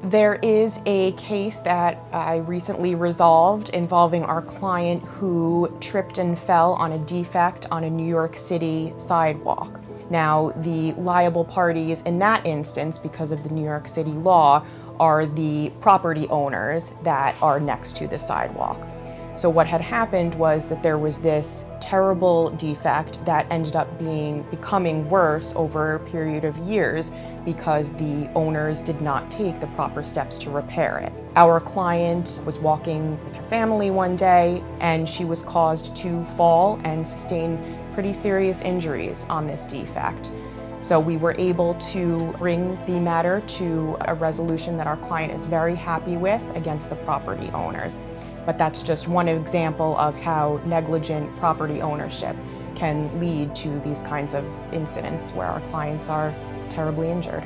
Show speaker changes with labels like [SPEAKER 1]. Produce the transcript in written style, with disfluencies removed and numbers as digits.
[SPEAKER 1] There is a case that I recently resolved involving our client who tripped and fell on a defect on a New York City sidewalk. Now, the liable parties in that instance, because of the New York City law, are the property owners that are next to the sidewalk. So what had happened was that there was this terrible defect that ended up becoming worse over a period of years because the owners did not take the proper steps to repair it. Our client was walking with her family one day and she was caused to fall and sustain pretty serious injuries on this defect. So we were able to bring the matter to a resolution that our client is very happy with against the property owners. But that's just one example of how negligent property ownership can lead to these kinds of incidents where our clients are terribly injured.